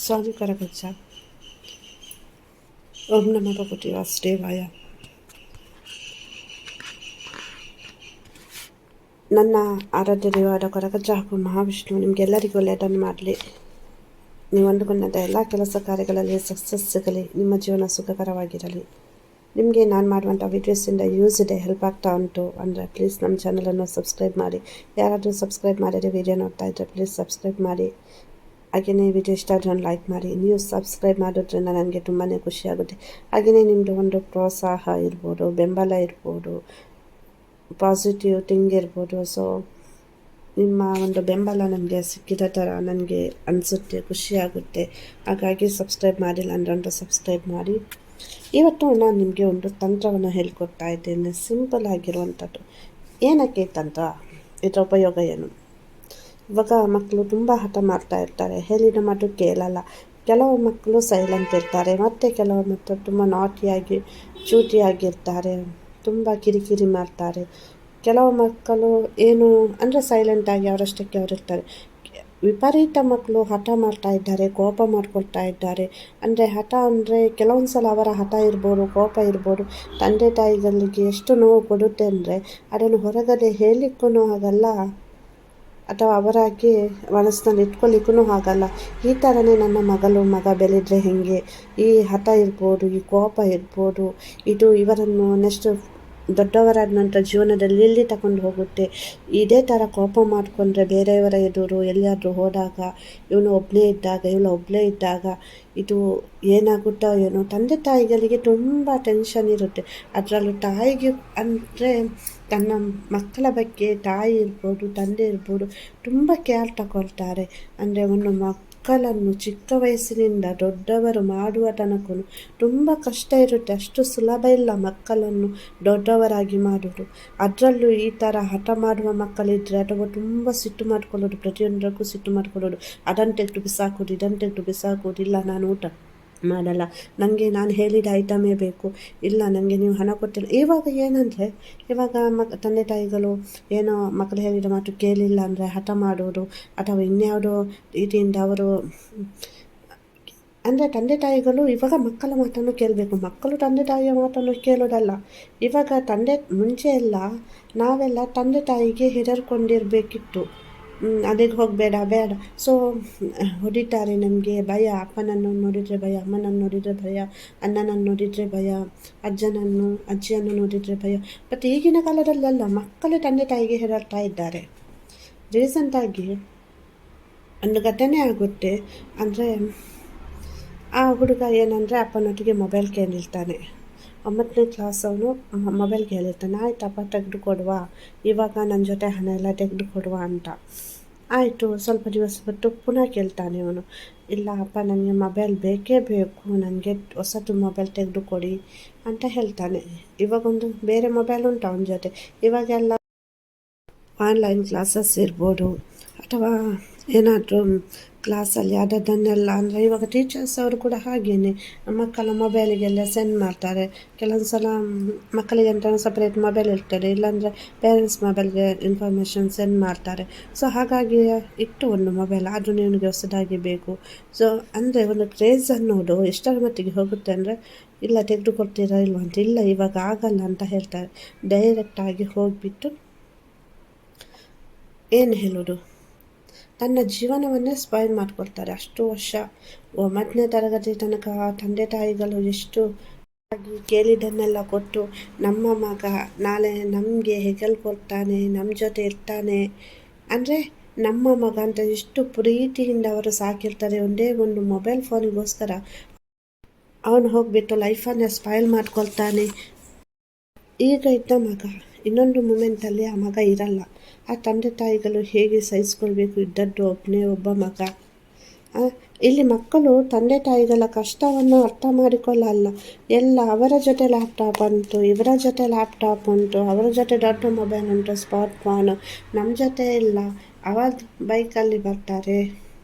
ಸ್ವಾಮಿ ಕರಗಜ್ಜ. ಓಂ ನಮೋ ಭಗವತೆ ವಾಸುದೇವಾಯ. ನನ್ನ ಆರಾಧ್ಯ ದೇವರ ಕರಗಜ್ಜ ಹಾಗೂ ಮಹಾವಿಷ್ಣು ನಿಮಗೆಲ್ಲರಿಗೂ ಒಳ್ಳೆಯದನ್ನು ಮಾಡಲಿ. ನೀವು ಅಂದುಕೊಂಡಂಥ ಎಲ್ಲ ಕೆಲಸ ಕಾರ್ಯಗಳಲ್ಲಿ ಸಕ್ಸಸ್ ಸಿಗಲಿ. ನಿಮ್ಮ ಜೀವನ ಸುಖಕರವಾಗಿರಲಿ. ನಿಮಗೆ ನಾನು ಮಾಡುವಂಥ ವೀಡಿಯೋಸಿಂದ ಯೂಸ್ ಇದೆ, ಹೆಲ್ಪ್ ಆಗ್ತಾ ಉಂಟು ಅಂದರೆ ಪ್ಲೀಸ್ ನಮ್ಮ ಚಾನಲನ್ನು ಸಬ್ಸ್ಕ್ರೈಬ್ ಮಾಡಿ. ಯಾರಾದರೂ ಸಬ್ಸ್ಕ್ರೈಬ್ ಮಾಡಿದರೆ ವಿಡಿಯೋ ನೋಡ್ತಾ ಇದ್ದರೆ ಪ್ಲೀಸ್ ಸಬ್ಸ್ಕ್ರೈಬ್ ಮಾಡಿ. ಹಾಗೆಯೇ ವಿಡಿಯೋ ಇಷ್ಟ ಆದರೆ ಒಂದು ಲೈಕ್ ಮಾಡಿ. ನೀವು ಸಬ್ಸ್ಕ್ರೈಬ್ ಮಾಡೋದ್ರಿಂದ ನನಗೆ ತುಂಬಾ ಖುಷಿಯಾಗುತ್ತೆ. ಹಾಗೆಯೇ ನಿಮ್ಮದು ಒಂದು ಪ್ರೋತ್ಸಾಹ ಇರ್ಬೋದು, ಬೆಂಬಲ ಇರ್ಬೋದು, ಪಾಸಿಟಿವ್ ಥಿಂಗ್ ಇರ್ಬೋದು. ಸೊ ನಿಮ್ಮ ಒಂದು ಬೆಂಬಲ ನನಗೆ ಸಿಕ್ಕಿದ ಥರ ನನಗೆ ಅನಿಸುತ್ತೆ, ಖುಷಿಯಾಗುತ್ತೆ. ಹಾಗಾಗಿ ಸಬ್ಸ್ಕ್ರೈಬ್ ಮಾಡಿಲ್ಲ ಅಂದರೆ ಸಬ್ಸ್ಕ್ರೈಬ್ ಮಾಡಿ. ಇವತ್ತು ನಾನು ನಿಮಗೆ ಒಂದು ತಂತ್ರವನ್ನು ಹೇಳ್ಕೊಡ್ತಾ ಇದ್ದೇನೆ, ಸಿಂಪಲ್ ಆಗಿರುವಂಥದ್ದು. ಏನಕ್ಕೆ ತಂತ್ರ, ಇದರ ಉಪಯೋಗ ಏನು? ಇವಾಗ ಮಕ್ಕಳು ತುಂಬ ಹಠ ಮಾಡ್ತಾ ಇರ್ತಾರೆ, ಹೇಳಿದ ಮಾತು ಕೇಳಲ್ಲ. ಕೆಲವು ಮಕ್ಕಳು ಸೈಲೆಂಟ್ ಇರ್ತಾರೆ, ಮತ್ತು ಕೆಲವು ಮಕ್ಕಳು ತುಂಬ ನಾಟಿಯಾಗಿ ಚೂಟಿಯಾಗಿರ್ತಾರೆ, ತುಂಬ ಕಿರಿಕಿರಿ ಮಾಡ್ತಾರೆ. ಕೆಲವು ಮಕ್ಕಳು ಏನು ಅಂದರೆ ಸೈಲೆಂಟಾಗಿ ಅವರಷ್ಟಕ್ಕೆ ಅವರಿರ್ತಾರೆ. ವಿಪರೀತ ಮಕ್ಕಳು ಹಠ ಮಾಡ್ತಾ ಇದ್ದಾರೆ, ಕೋಪ ಮಾಡ್ಕೊಳ್ತಾ ಇದ್ದಾರೆ. ಅಂದರೆ ಹಠ ಅಂದರೆ ಕೆಲವೊಂದು ಸಲ ಅವರ ಹಠ ಇರ್ಬೋದು, ಕೋಪ ಇರ್ಬೋದು, ತಂದೆ ತಾಯಿಗಳಿಗೆ ಎಷ್ಟು ನೋವು ಕೊಡುತ್ತೆ ಅಂದರೆ ಅದನ್ನು ಹೊರಗಡೆ ಹೇಳಲಿಕ್ಕೂ ಆಗಲ್ಲ, ಅಥವಾ ಅವರಾಗಿ ಮನಸ್ಸಿನಲ್ಲಿ ಇಟ್ಕೊಳ್ಳಿಕ್ಕೂ ಆಗಲ್ಲ. ಈ ಥರನೇ ನನ್ನ ಮಗ ಬೆಳೆದರೆ ಹೇಗೆ, ಈ ಹಠ ಇರ್ಬೋದು, ಈ ಕೋಪ ಇರ್ಬೋದು, ಇದು ಇವರನ್ನು ನೆಕ್ಸ್ಟ್ ದೊಡ್ಡವರಾದ ನಂತರ ಜೀವನದಲ್ಲಿ ಎಲ್ಲಿ ತಗೊಂಡು ಹೋಗುತ್ತೆ. ಇದೇ ಥರ ಕೋಪ ಮಾಡಿಕೊಂಡ್ರೆ ಬೇರೆಯವರ ಎದುರು ಎಲ್ಲಿಯಾದರೂ ಹೋದಾಗ, ಇವನು ಒಬ್ಬನೇ ಇದ್ದಾಗ, ಇವಳು ಒಬ್ಬಳೇ ಇದ್ದಾಗ ಇದು ಏನಾಗುತ್ತೋ ಏನೋ. ತಂದೆ ತಾಯಿಗಳಿಗೆ ತುಂಬ ಟೆನ್ಷನ್ ಇರುತ್ತೆ. ಅದರಲ್ಲೂ ತಾಯಿಗೆ ಅಂದರೆ ತನ್ನ ಮಕ್ಕಳ ಬಗ್ಗೆ ತಾಯಿ ಇರ್ಬೋದು, ತಂದೆ ಇರ್ಬೋದು, ತುಂಬ ಕೇರ್ ತಗೊಳ್ತಾರೆ. ಅಂದರೆ ಒಂದು ಮಕ್ಕಳನ್ನು ಚಿಕ್ಕ ವಯಸ್ಸಿನಿಂದ ದೊಡ್ಡವರು ಮಾಡುವ ತನಕ ತುಂಬ ಕಷ್ಟ ಇರುತ್ತೆ. ಅಷ್ಟು ಸುಲಭ ಇಲ್ಲ ಮಕ್ಕಳನ್ನು ದೊಡ್ಡವರಾಗಿ ಮಾಡೋದು. ಅದರಲ್ಲೂ ಈ ಥರ ಹಠ ಮಾಡುವ ಮಕ್ಕಳಿದ್ದರೆ, ಅಥವಾ ತುಂಬ ಸಿಟ್ಟು ಮಾಡ್ಕೊಳ್ಳೋದು, ಪ್ರತಿಯೊಂದಕ್ಕೂ ಸಿಟ್ಟು ಮಾಡ್ಕೊಳ್ಳೋದು, ಅದನ್ನು ತೆಗೆದು ಬಿಸಾಕೋದು, ಇದನ್ನು ತೆಗೆದು ಬಿಸಾಕೋದು. ಇಲ್ಲ ನಾನು ಊಟ ಮಾಡಲ್ಲ, ನನಗೆ ನಾನು ಹೇಳಿದ ಐಟಮೇ ಬೇಕು, ಇಲ್ಲ ನನಗೆ ನೀವು ಹಣ ಕೊಟ್ಟಿಲ್ಲ. ಇವಾಗ ಏನಂದರೆ, ಇವಾಗ ತಂದೆ ತಾಯಿಗಳು ಏನೋ ಮಕ್ಕಳು ಹೇಳಿದ ಮಾತು ಕೇಳಿಲ್ಲ ಅಂದರೆ ಹಠ ಮಾಡೋದು, ಅಥವಾ ಇನ್ಯಾವುದೋ ರೀತಿಯಿಂದ ಅವರು ಅಂದರೆ ತಂದೆ ತಾಯಿಗಳು ಇವಾಗ ಮಕ್ಕಳ ಮಾತನ್ನು ಕೇಳಬೇಕು, ಮಕ್ಕಳು ತಂದೆ ತಾಯಿಯ ಮಾತನ್ನು ಕೇಳೋದಲ್ಲ. ಇವಾಗ ಮುಂಚೆ ಎಲ್ಲ ನಾವೆಲ್ಲ ತಂದೆ ತಾಯಿಗೆ ಹೆದರ್ಕೊಂಡಿರಬೇಕಿತ್ತು. ಅದಕ್ಕೆ ಹೋಗಬೇಡ, ಬೇಡ. ಸೊ ಹೊಡಿತಾರೆ, ನಮಗೆ ಭಯ. ಅಪ್ಪನನ್ನು ನೋಡಿದರೆ ಭಯ, ಅಮ್ಮನನ್ನು ನೋಡಿದರೆ ಭಯ, ಅಣ್ಣನನ್ನು ನೋಡಿದರೆ ಭಯ, ಅಜ್ಜಿಯನ್ನು ನೋಡಿದರೆ ಭಯ. ಬಟ್ ಈಗಿನ ಕಾಲದಲ್ಲೆಲ್ಲ ಮಕ್ಕಳು ತಂದೆ ತಾಯಿಗೆ ಹೆದರ್ತಾ ಇದ್ದಾರೆ. ರೀಸೆಂಟಾಗಿ ಒಂದು ಘಟನೆ ಆಗುತ್ತೆ. ಅಂದರೆ ಆ ಹುಡುಗ ಏನಂದರೆ ಅಪ್ಪನೊಟ್ಟಿಗೆ ಮೊಬೈಲ್ ಕೇಳಿರ್ತಾನೆ. 9ನೇ ಕ್ಲಾಸ್ ಅವನು ಮೊಬೈಲ್ ಕೇಳಿರ್ತಾನೆ. ಆಯ್ತಪ್ಪ ತೆಗೆದು ಕೊಡುವ, ಇವಾಗ ನನ್ನ ಜೊತೆ ಹಣ ಎಲ್ಲ ತೆಗೆದು ಕೊಡುವ ಅಂತ. ಆಯಿತು, ಸ್ವಲ್ಪ ದಿವಸ ಬಿಟ್ಟು ಪುನಃ ಕೇಳ್ತಾನೆ ಅವನು. ಇಲ್ಲ ಅಪ್ಪ, ನನಗೆ ಮೊಬೈಲ್ ಬೇಕೇ ಬೇಕು, ನನಗೆ ಹೊಸದು ಮೊಬೈಲ್ ತೆಗೆದು ಕೊಡಿ ಅಂತ ಹೇಳ್ತಾನೆ. ಇವಾಗೊಂದು ಬೇರೆ ಮೊಬೈಲ್ ಉಂಟು ಅವನ ಜೊತೆ. ಇವಾಗೆಲ್ಲ ಆನ್ಲೈನ್ ಕ್ಲಾಸಸ್ ಇರ್ಬೋದು, ಅಥವಾ ಏನಾದರೂ ಕ್ಲಾಸಲ್ಲಿ ಅದನ್ನೆಲ್ಲ ಅಂದರೆ ಇವಾಗ ಟೀಚರ್ಸ್ ಅವರು ಕೂಡ ಹಾಗೇನೆ ಮಕ್ಕಳ ಮೊಬೈಲಿಗೆಲ್ಲ ಸೆಂಡ್ ಮಾಡ್ತಾರೆ. ಕೆಲವೊಂದು ಸಲ ಮಕ್ಕಳಿಗೆ ಅಂತ ಸಪ್ರೇಟ್ ಮೊಬೈಲ್ ಇರ್ತದೆ, ಇಲ್ಲಾಂದರೆ ಪೇರೆಂಟ್ಸ್ ಮೊಬೈಲ್ಗೆ ಇನ್ಫಾರ್ಮೇಷನ್ ಸೆಂಡ್ ಮಾಡ್ತಾರೆ. ಸೊ ಹಾಗಾಗಿ ಇಟ್ಟು ಒಂದು ಮೊಬೈಲ್ ಅದು ನಿಮಗೆ ಹೊಸದಾಗಿ ಬೇಕು. ಸೊ ಅಂದರೆ ಒಂದು ಕ್ರೇಜ್ ಅನ್ನೋದು ಎಷ್ಟರ ಮಟ್ಟಿಗೆ ಹೋಗುತ್ತೆ ಅಂದರೆ, ಇಲ್ಲ ತೆಗೆದುಕೊಡ್ತೀರಾ ಇಲ್ವ ಅಂತ, ಇಲ್ಲ ಇವಾಗ ಆಗಲ್ಲ ಅಂತ ಹೇಳ್ತಾರೆ. ಡೈರೆಕ್ಟಾಗಿ ಹೋಗಿಬಿಟ್ಟು ಏನು ಹೇಳೋದು, ತನ್ನ ಜೀವನವನ್ನೇ ಸ್ಪಾಯ್ಲ್ ಮಾಡ್ಕೊಳ್ತಾರೆ. ಅಷ್ಟು ವರ್ಷ 9ನೇ ತರಗತಿ ತನಕ ತಂದೆ ತಾಯಿಗಳು ಎಷ್ಟು ಕೇಳಿದ್ದನ್ನೆಲ್ಲ ಕೊಟ್ಟು, ನಮ್ಮ ಮಗ ನಾಳೆ ನಮಗೆ ಕೊಡ್ತಾನೆ, ನಮ್ಮ ಜೊತೆ ಇರ್ತಾನೆ ಅಂದರೆ ನಮ್ಮ ಮಗ ಅಂತ ಎಷ್ಟು ಪ್ರೀತಿಯಿಂದ ಅವರು ಸಾಕಿರ್ತಾರೆ. ಒಂದೇ ಒಂದು ಮೊಬೈಲ್ ಫೋನಿಗೋಸ್ಕರ ಅವನು ಹೋಗಿಬಿಟ್ಟು ಲೈಫನ್ನೇ ಸ್ಪಾಯ್ಲ್ ಮಾಡ್ಕೊಳ್ತಾನೆ. ಈಗ ಇದ್ದ ಮಗ ಇನ್ನೊಂದು ಮೂಮೆಂಟಲ್ಲಿ ಆ ಮಗ ಇರಲ್ಲ. ಆ ತಂದೆ ತಾಯಿಗಳು ಹೇಗೆ ಸಹಿಸ್ಕೊಳ್ಬೇಕು? ಇದ್ದದ್ದು ಒಬ್ಬ ಮಗ. ಇಲ್ಲಿ ಮಕ್ಕಳು ತಂದೆ ತಾಯಿಗಳ ಕಷ್ಟವನ್ನು ಅರ್ಥ ಮಾಡಿಕೊಳ್ಳಲ್ಲ. ಎಲ್ಲ ಅವರ ಜೊತೆ ಲ್ಯಾಪ್ಟಾಪ್ ಉಂಟು, ಇವರ ಜೊತೆ ಲ್ಯಾಪ್ಟಾಪ್ ಉಂಟು, ಅವರ ಜೊತೆ ದೊಡ್ಡ ಮೊಬೈಲ್ ಉಂಟು, ಸ್ಮಾರ್ಟ್ ಫೋನು. ನಮ್ಮ ಜೊತೆ ಇಲ್ಲ. ಅವಾಗ ಬೈಕಲ್ಲಿ ಬರ್ತಾರೆ,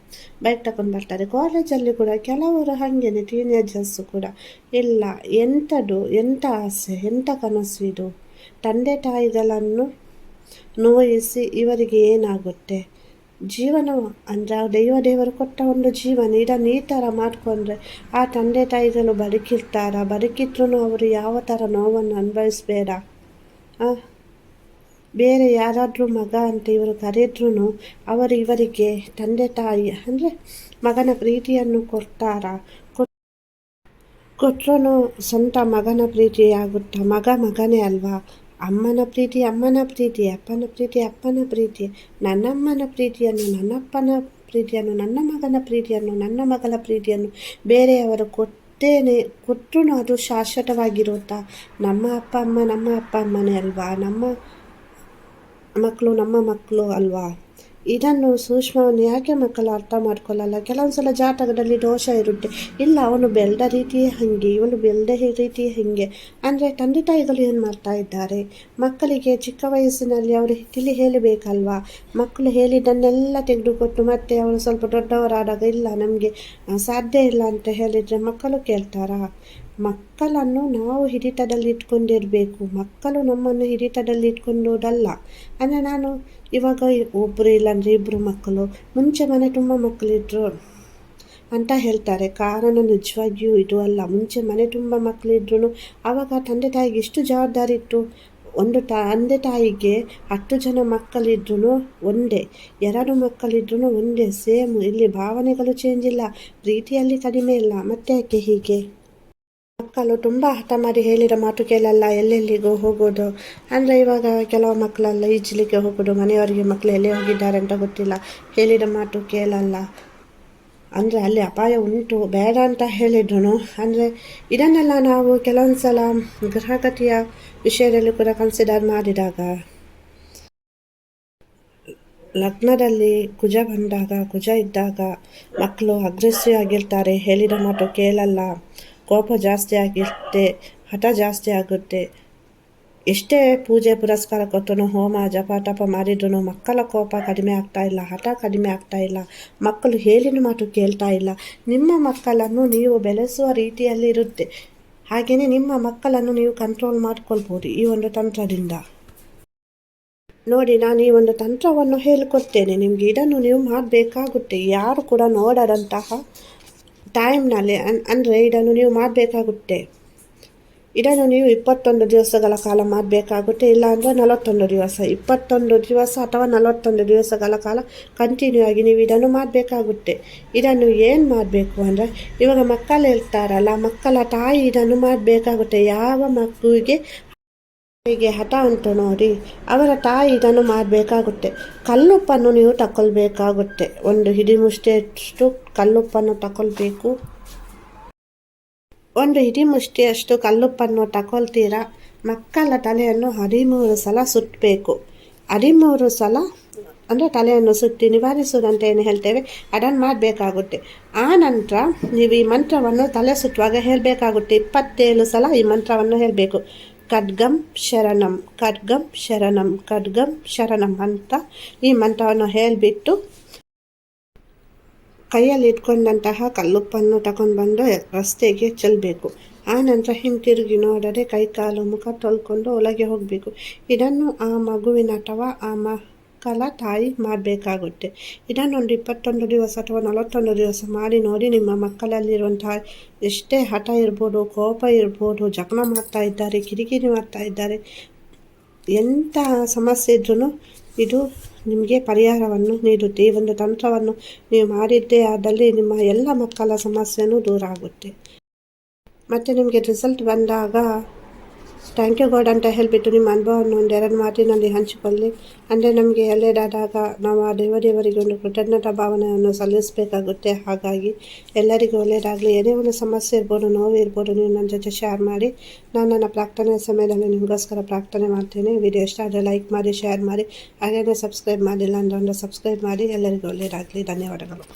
ಬೈಕ್ ತಗೊಂಡು ಬರ್ತಾರೆ. ಕಾಲೇಜಲ್ಲಿ ಕೂಡ ಕೆಲವರು ಹಾಗೇನೆ, ಟೀನೇಜರ್ಸು ಕೂಡ ಇಲ್ಲ. ಎಂಥ ಆಸೆ, ಎಂಥ ಕನಸು ಇದು? ತಂದೆ ತಾಯಿಗಳನ್ನು ನೋಯಿಸಿ ಇವರಿಗೆ ಏನಾಗುತ್ತೆ? ಜೀವನ ಅಂದರೆ ದೇವರು ಕೊಟ್ಟ ಒಂದು ಜೀವನ ಇದನ್ನು ಈ ಥರ ಮಾಡಿಕೊಂಡ್ರೆ ಆ ತಂದೆ ತಾಯಿಗಳು ಬದುಕಿದ್ರೂ ಅವರು ಯಾವ ಥರ ನೋವನ್ನು ಅನುಭವಿಸ್ಬೇಡ. ಬೇರೆ ಯಾರಾದರೂ ಮಗ ಅಂತ ಇವರು ಕರೆದ್ರೂ ಅವರು ಇವರಿಗೆ ತಂದೆ ತಾಯಿ ಅಂದರೆ ಮಗನ ಪ್ರೀತಿಯನ್ನು ಕೊಟ್ಟರೂ ಸ್ವಂತ ಮಗನ ಪ್ರೀತಿ ಆಗುತ್ತಾ? ಮಗನೇ ಅಲ್ವಾ? ಅಮ್ಮನ ಪ್ರೀತಿ ಅಮ್ಮನ ಪ್ರೀತಿ, ಅಪ್ಪನ ಪ್ರೀತಿ ಅಪ್ಪನ ಪ್ರೀತಿ, ನನ್ನಮ್ಮನ ಪ್ರೀತಿಯನ್ನು, ನನ್ನಪ್ಪನ ಪ್ರೀತಿಯನ್ನು, ನನ್ನ ಮಗನ ಪ್ರೀತಿಯನ್ನು, ನನ್ನ ಮಗಳ ಪ್ರೀತಿಯನ್ನು ಬೇರೆಯವರು ಕೊಟ್ಟರೂ ಅದು ಶಾಶ್ವತವಾಗಿರುತ್ತಾ? ನಮ್ಮ ಅಪ್ಪ ಅಮ್ಮನೇ ಅಲ್ವಾ? ನಮ್ಮ ಮಕ್ಕಳು ಅಲ್ವಾ? ಇದನ್ನು ಸೂಕ್ಷ್ಮವನ್ನು ಯಾಕೆ ಮಕ್ಕಳು ಅರ್ಥ ಮಾಡ್ಕೊಳ್ಳಲ್ಲ? ಕೆಲವೊಂದು ಸಲ ಜಾತಕದಲ್ಲಿ ದೋಷ ಇರುತ್ತೆ. ಇಲ್ಲ, ಅವನು ಬೆಳೆದ ರೀತಿಯೇ ಹಾಗೆ, ಇವನು ಬೆಳೆದ ರೀತಿಯೇ ಹೀಗೆ ಅಂದರೆ ತಂದೆ ತಾಯಿಗಳು ಏನು ಮಾಡ್ತಾ ಇದ್ದಾರೆ? ಮಕ್ಕಳಿಗೆ ಚಿಕ್ಕ ವಯಸ್ಸಿನಲ್ಲಿ ಅವರು ಹೇಳಬೇಕಲ್ವಾ? ಮಕ್ಕಳು ಹೇಳಿದ್ದನ್ನೆಲ್ಲ ತೆಗೆದುಕೊಟ್ಟು ಮತ್ತೆ ಅವರು ಸ್ವಲ್ಪ ದೊಡ್ಡವರಾದಾಗ ಇಲ್ಲ ನಮಗೆ ಸಾಧ್ಯ ಇಲ್ಲ ಅಂತ ಹೇಳಿದರೆ ಮಕ್ಕಳು ಕೇಳ್ತಾರಾ? ಮಕ್ಕಳನ್ನು ನಾವು ಹಿಡಿತದಲ್ಲಿ ಇಟ್ಕೊಂಡಿರಬೇಕು. ಮಕ್ಕಳು ನಮ್ಮನ್ನು ಹಿಡಿತದಲ್ಲಿ ಇಟ್ಕೊಂಡೋದಲ್ಲ. ಅಂದರೆ ನಾನು ಇವಾಗ ಒಬ್ಬರು ಇಲ್ಲಾಂದರೆ ಇಬ್ಬರು ಮಕ್ಕಳು, ಮುಂಚೆ ಮನೆ ತುಂಬ ಮಕ್ಕಳಿದ್ರು ಅಂತ ಹೇಳ್ತಾರೆ. ಕಾರಣ ನಿಜವಾಗಿಯೂ ಇದು ಅಲ್ಲ. ಮುಂಚೆ ಮನೆ ತುಂಬ ಮಕ್ಕಳಿದ್ರು ಆವಾಗ ತಂದೆ ತಾಯಿಗೆ ಎಷ್ಟು ಜವಾಬ್ದಾರಿ ಇತ್ತು. ಒಂದು ತಂದೆ ತಾಯಿಗೆ 10 ಜನ ಮಕ್ಕಳಿದ್ರೂ ಒಂದೇ, 2 ಮಕ್ಕಳಿದ್ರೂ ಒಂದೇ, ಸೇಮ್. ಇಲ್ಲಿ ಭಾವನೆಗಳು ಚೇಂಜ್ ಇಲ್ಲ, ಪ್ರೀತಿಯಲ್ಲಿ ಕಡಿಮೆ ಇಲ್ಲ. ಮತ್ತೆ ಯಾಕೆ ಹೀಗೆ? ಮಕ್ಕಳು ತುಂಬ ಹಠ ಮಾಡಿ ಹೇಳಿದ ಮಾತು ಕೇಳಲ್ಲ, ಎಲ್ಲೆಲ್ಲಿಗೂ ಹೋಗೋದು. ಅಂದರೆ ಇವಾಗ ಕೆಲವು ಮಕ್ಕಳೆಲ್ಲ ಈಜಲಿಕ್ಕೆ ಹೋಗೋದು, ಮನೆಯವರಿಗೆ ಮಕ್ಕಳು ಎಲ್ಲೇ ಹೋಗಿದ್ದಾರೆ ಅಂತ ಗೊತ್ತಿಲ್ಲ, ಹೇಳಿದ ಮಾತು ಕೇಳಲ್ಲ. ಅಂದರೆ ಅಲ್ಲಿ ಅಪಾಯ ಉಂಟು, ಬೇಡ ಅಂತ ಹೇಳಿದ್ರು. ಅಂದರೆ ಇದನ್ನೆಲ್ಲ ನಾವು ಕೆಲವೊಂದು ಸಲ ಗ್ರಹಗತಿಯ ವಿಷಯದಲ್ಲಿ ಕೂಡ ಕನ್ಸಿಡರ್ ಮಾಡಿದಾಗ, ಲಗ್ನದಲ್ಲಿ ಕುಜ ಇದ್ದಾಗ ಮಕ್ಕಳು ಅಗ್ರೆಸಿವ್ ಆಗಿರ್ತಾರೆ, ಹೇಳಿದ ಮಾತು ಕೇಳಲ್ಲ, ಕೋಪ ಜಾಸ್ತಿ ಆಗಿರುತ್ತೆ, ಹಠ ಜಾಸ್ತಿ ಆಗುತ್ತೆ. ಎಷ್ಟೇ ಪೂಜೆ ಪುರಸ್ಕಾರ ಕೊಟ್ಟನು, ಹೋಮ ಜಪ ತಪ ಮಾಡಿದ್ರು ಮಕ್ಕಳ ಕೋಪ ಕಡಿಮೆ ಆಗ್ತಾ ಇಲ್ಲ, ಹಠ ಕಡಿಮೆ ಆಗ್ತಾ ಇಲ್ಲ, ಮಕ್ಕಳು ಹೇಳಿದ ಮಾತು ಕೇಳ್ತಾ ಇಲ್ಲ. ನಿಮ್ಮ ಮಕ್ಕಳನ್ನು ನೀವು ಬೆಳೆಸುವ ರೀತಿಯಲ್ಲಿ ಇರುತ್ತೆ. ಹಾಗೆಯೇ ನಿಮ್ಮ ಮಕ್ಕಳನ್ನು ನೀವು ಕಂಟ್ರೋಲ್ ಮಾಡ್ಕೊಳ್ಬೋದು ಈ ಒಂದು ತಂತ್ರದಿಂದ. ನೋಡಿ, ನಾನು ಈ ಒಂದು ತಂತ್ರವನ್ನು ಹೇಳಿಕೊಡ್ತೇನೆ ನಿಮಗೆ. ಇದನ್ನು ನೀವು ಮಾಡಬೇಕಾಗುತ್ತೆ. ಯಾರು ಕೂಡ ನೋಡದಂತಹ ಟೈಮ್ನಲ್ಲಿ ಅಂದರೆ ಇದನ್ನು ನೀವು ಮಾಡಬೇಕಾಗುತ್ತೆ. ಇದನ್ನು ನೀವು 21 ದಿವಸಗಳ ಕಾಲ ಮಾಡಬೇಕಾಗುತ್ತೆ. ಇಲ್ಲಾಂದರೆ 41 ದಿವಸ, 21 ದಿವಸ ಅಥವಾ 41 ದಿವಸಗಳ ಕಾಲ ಕಂಟಿನ್ಯೂ ಆಗಿ ನೀವು ಇದನ್ನು ಮಾಡಬೇಕಾಗುತ್ತೆ. ಇದನ್ನು ಏನು ಮಾಡಬೇಕು ಅಂದರೆ, ಇವಾಗ ಮಕ್ಕಳು ಹೇಳ್ತಾರಲ್ಲ, ಮಕ್ಕಳ ತಾಯಿ ಇದನ್ನು ಮಾಡಬೇಕಾಗುತ್ತೆ. ಯಾವ ಮಗುವಿಗೆ ಹಠ ಉಂಟು ನೋಡಿ, ಅವರ ತಾಯಿ ಇದನ್ನು ಮಾಡಬೇಕಾಗುತ್ತೆ. ಕಲ್ಲುಪ್ಪನ್ನು ನೀವು ತಗೊಳ್ಬೇಕಾಗುತ್ತೆ. ಒಂದು ಹಿಡಿಮುಷ್ಟಿಯಷ್ಟು ಕಲ್ಲುಪ್ಪನ್ನು ತಗೊಳ್ಬೇಕು. ಒಂದು ಹಿಡಿಮುಷ್ಟಿಯಷ್ಟು ಕಲ್ಲುಪ್ಪನ್ನು ತಗೊಳ್ತೀರಾ. ಮಕ್ಕಳ ತಲೆಯನ್ನು 13 ಸಲ ಸುತ್ತಬೇಕು. 13 ಸಲ ಅಂದರೆ ತಲೆಯನ್ನು ಸುತ್ತಿ ನಿವಾರಿಸುವುದಂತ ಏನು ಹೇಳ್ತೇವೆ ಅದನ್ನು ಮಾಡಬೇಕಾಗುತ್ತೆ. ಆ ನಂತರ ನೀವು ಈ ಮಂತ್ರವನ್ನು ತಲೆ ಸುತ್ತುವಾಗ ಹೇಳಬೇಕಾಗುತ್ತೆ. 27 ಸಲ ಈ ಮಂತ್ರವನ್ನು ಹೇಳಬೇಕು. ಖಡ್ಗಂ ಶರಣಂ, ಖಡ್ಗಂ ಶರಣಂ, ಖಡ್ಗಂ ಶರಣಂ ಅಂತ ಈ ಮಂತ್ರವನ್ನು ಹೇಳಿಬಿಟ್ಟು ಕೈಯಲ್ಲಿ ಇಟ್ಕೊಂಡಂತಹ ಕಲ್ಲುಪ್ಪನ್ನು ತಗೊಂಡು ಬಂದು ರಸ್ತೆಗೆ ಚೆಲ್ಲಬೇಕು. ಆ ನಂತರ ಹಿಂತಿರುಗಿ ನೋಡದೆ ಕೈ ಕಾಲು ಮುಖ ತೊಳ್ಕೊಂಡು ಒಳಗೆ ಹೋಗಬೇಕು. ಇದನ್ನು ಆ ಮಗುವಿನ ಅಥವಾ ಆ ಮಕ್ಕಳ ತಾಯಿ ಮಾಡಬೇಕಾಗುತ್ತೆ. ಇದನ್ನೊಂದು 21 ದಿವಸ ಅಥವಾ 41 ದಿವಸ ಮಾಡಿ ನೋಡಿ. ನಿಮ್ಮ ಮಕ್ಕಳಲ್ಲಿರುವಂತಹ ಎಷ್ಟೇ ಹಠ ಇರ್ಬೋದು, ಕೋಪ ಇರ್ಬೋದು, ಜಗಳ ಮಾಡ್ತಾ ಇದ್ದಾರೆ, ಕಿರಿಕಿರಿ ಮಾಡ್ತಾ ಇದ್ದಾರೆ, ಎಂಥ ಸಮಸ್ಯೆ ಇದ್ರೂ ಇದು ನಿಮಗೆ ಪರಿಹಾರವನ್ನು ನೀಡುತ್ತೆ. ಈ ಒಂದು ತಂತ್ರವನ್ನು ನೀವು ಮಾಡಿದ್ದೇ ಆದಲ್ಲಿ ನಿಮ್ಮ ಎಲ್ಲ ಮಕ್ಕಳ ಸಮಸ್ಯೆನೂ ದೂರ ಆಗುತ್ತೆ. ಮತ್ತು ನಿಮಗೆ ರಿಸಲ್ಟ್ ಬಂದಾಗ ಥ್ಯಾಂಕ್ ಯು ಗಾಡ್ ಅಂತ ಹೇಳಿಬಿಟ್ಟು ನಿಮ್ಮ ಅನುಭವವನ್ನು 2 ಮಾತಿನಲ್ಲಿ ಹಂಚಿಕೊಳ್ಳಿ. ಅಂದರೆ ನಮಗೆ ಒಳ್ಳೆಯದಾದಾಗ ನಾವು ಆ ದೇವರಿಗೆ ಒಂದು ಕೃತಜ್ಞತಾ ಭಾವನೆಯನ್ನು ಸಲ್ಲಿಸಬೇಕಾಗುತ್ತೆ. ಹಾಗಾಗಿ ಎಲ್ಲರಿಗೂ ಒಳ್ಳೆಯದಾಗಲಿ. ಏನೇ ಒಂದು ಸಮಸ್ಯೆ ಇರ್ಬೋದು, ನೋವು ಇರ್ಬೋದು, ನೀವು ನನ್ನ ಜೊತೆ ಶೇರ್ ಮಾಡಿ. ನಾನು ನನ್ನ ಪ್ರಾರ್ಥನೆ ಸಮಯದಲ್ಲಿ ನಿಮಗೋಸ್ಕರ ಪ್ರಾರ್ಥನೆ ಮಾಡ್ತೇನೆ. ವಿಡಿಯೋ ಇಷ್ಟ ಆದರೆ ಲೈಕ್ ಮಾಡಿ, ಶೇರ್ ಮಾಡಿ, ಹಾಗೆಯೇ ಸಬ್ಸ್ಕ್ರೈಬ್ ಮಾಡಿಲ್ಲ ಅಂದರೆ ಒಂದು ಸಬ್ಸ್ಕ್ರೈಬ್ ಮಾಡಿ. ಎಲ್ಲರಿಗೂ ಒಳ್ಳೆಯದಾಗಲಿ. ಧನ್ಯವಾದಗಳು.